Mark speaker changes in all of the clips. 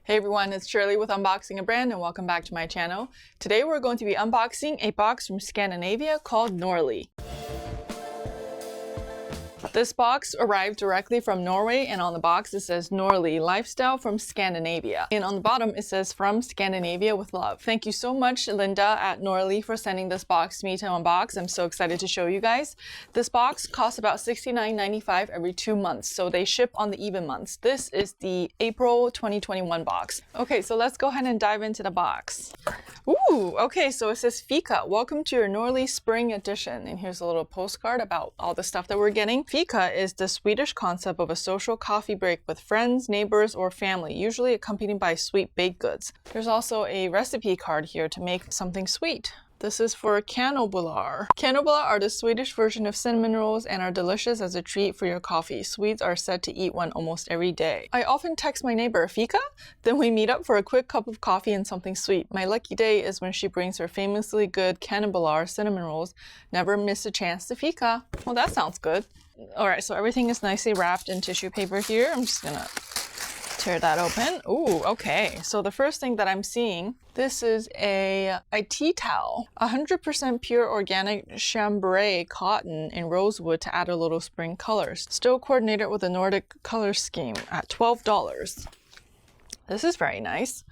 Speaker 1: Hey everyone, it's Shirley with Unboxing a Brand and welcome back to my channel. Today we're going to be unboxing a box from Scandinavia called Norlii. This box arrived directly from Norway, and on the box it says Norlii Lifestyle from Scandinavia. And on the bottom it says from Scandinavia with love. Thank you so much Linda at Norlii for sending this box to me to unbox. I'm so excited to show you guys. This box costs about $69.95 every 2 months, so they ship on the even months. This is the April 2021 box. Okay, so let's go ahead and dive into the box. Ooh, okay, so it says Fika, welcome to your Norlii Spring Edition. And here's a little postcard about all the stuff that we're getting. Fika is the Swedish concept of a social coffee break with friends, neighbors, or family, usually accompanied by sweet baked goods. There's also a recipe card here to make something sweet. This is for kannelbullar. Kannelbullar are the Swedish version of cinnamon rolls and are delicious as a treat for your coffee. Swedes are said to eat one almost every day. I often text my neighbor, Fika? Then we meet up for a quick cup of coffee and something sweet. My lucky day is when she brings her famously good kannelbullar cinnamon rolls. Never miss a chance to Fika. Well, that sounds good. All right, so everything is nicely wrapped in tissue paper here. I'm just gonna tear that open. Ooh, okay. So the first thing that I'm seeing, this is a tea towel. 100% pure organic chambray cotton in rosewood to add a little spring colors. Still coordinated with the Nordic color scheme at $12. This is very nice.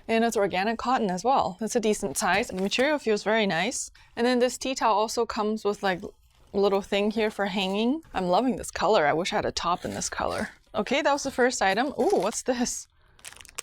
Speaker 1: And it's organic cotton as well. That's a decent size. The material feels very nice. And then this tea towel also comes with like a little thing here for hanging. I'm loving this color. I wish I had a top in this color. Okay, that was the first item. Ooh, what's this?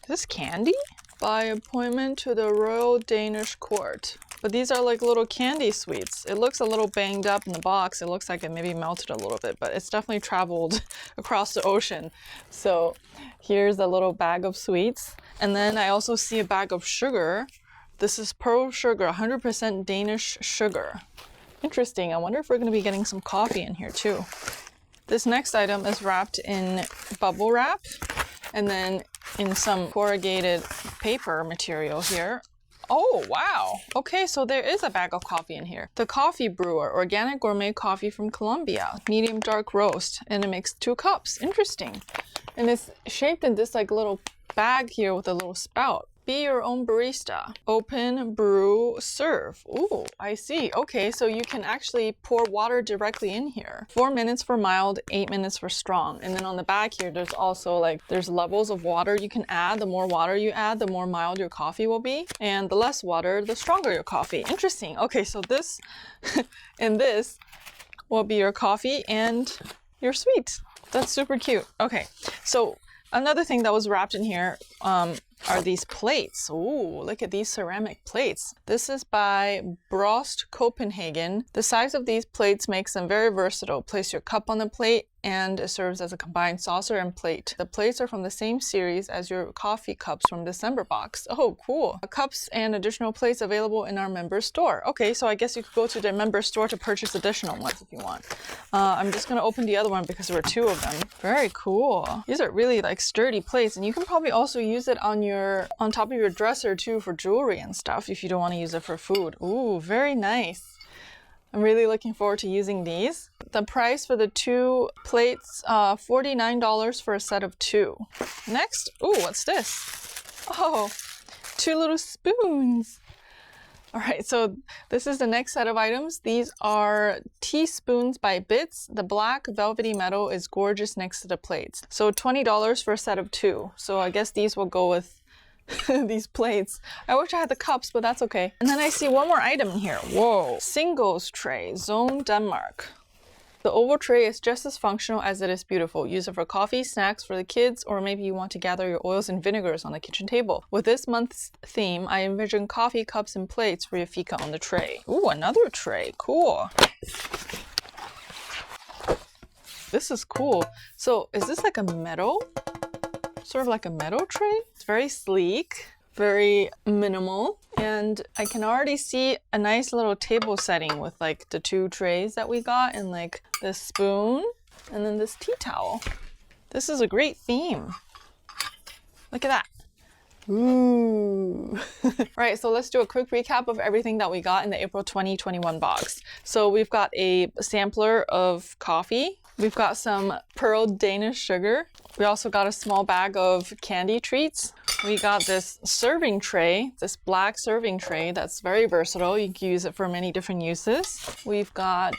Speaker 1: Is this candy? By appointment to the Royal Danish Court. But these are like little candy sweets. It looks a little banged up in the box. It looks like it maybe melted a little bit, but it's definitely traveled across the ocean. So here's a little bag of sweets. And then I also see a bag of sugar. This is pearl sugar, 100% Danish sugar. Interesting. I wonder if we're going to be getting some coffee in here too. This next item is wrapped in bubble wrap and then in some corrugated paper material here. Oh, wow. Okay, so there is a bag of coffee in here. The Coffee Brewer, organic gourmet coffee from Colombia, medium dark roast, and it makes 2 cups. Interesting. And it's shaped in this like little bag here with a little spout. Be your own barista. Open, brew, serve. Ooh, I see. Okay, so you can actually pour water directly in here. 4 minutes for mild, 8 minutes for strong. And then on the back here, there's also like, there's levels of water you can add. The more water you add, the more mild your coffee will be. And the less water, the stronger your coffee. Interesting. Okay, so this and this will be your coffee and your sweet. That's super cute. Okay, so another thing that was wrapped in here are these plates. Ooh, look at these ceramic plates. This is by Broste, Copenhagen. The size of these plates makes them very versatile. Place your cup on the plate and it serves as a combined saucer and plate. The plates are from the same series as your coffee cups from December box. Oh, cool. Cups and additional plates available in our member store. Okay, so I guess you could go to their member store to purchase additional ones if you want. I'm just gonna open the other one because there were 2 of them. Very cool. These are really like sturdy plates, and you can probably also use it on top of your dresser too for jewelry and stuff if you don't want to use it for food. Ooh, very nice. I'm really looking forward to using these. The price for the 2 plates, $49 for a set of 2. Next, ooh, what's this? Oh, 2 little spoons. All right, so this is the next set of items. These are teaspoons by Bitz. The black velvety metal is gorgeous next to the plates. So $20 for a set of 2. So I guess these will go with these plates. I wish I had the cups, but that's okay. And then I see one more item in here. Whoa. Singles tray, Zone Denmark. The oval tray is just as functional as it is beautiful. Use it for coffee, snacks for the kids, or maybe you want to gather your oils and vinegars on the kitchen table. With this month's theme, I envision coffee cups and plates for your Fika on the tray. Ooh, another tray. Cool. This is cool. So is this like a metal? Sort of like a metal tray? It's very sleek, very minimal, and I can already see a nice little table setting with like the 2 trays that we got and like this spoon and then this tea towel. This is a great theme. Look at that. Ooh. Right, so let's do a quick recap of everything that we got in the April 2021 box. So we've got a sampler of coffee, We've got some pearl Danish sugar. We also got a small bag of candy treats. We got this serving tray, this black serving tray that's very versatile. You can use it for many different uses. We've got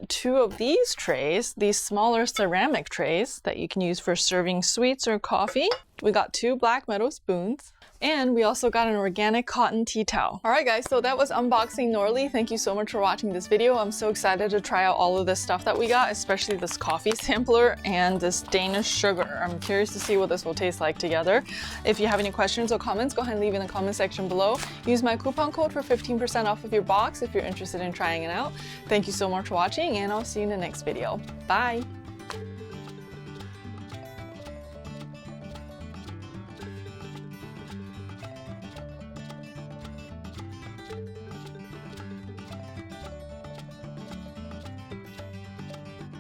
Speaker 1: 2 of these trays, these smaller ceramic trays that you can use for serving sweets or coffee. We got 2 black metal spoons. And we also got an organic cotton tea towel. All right, guys, so that was unboxing Norlii. Thank you so much for watching this video. I'm so excited to try out all of this stuff that we got, especially this coffee sampler and this Danish sugar. I'm curious to see what this will taste like together. If you have any questions or comments, go ahead and leave in the comment section below. Use my coupon code for 15% off of your box if you're interested in trying it out. Thank you so much for watching, and I'll see you in the next video. Bye.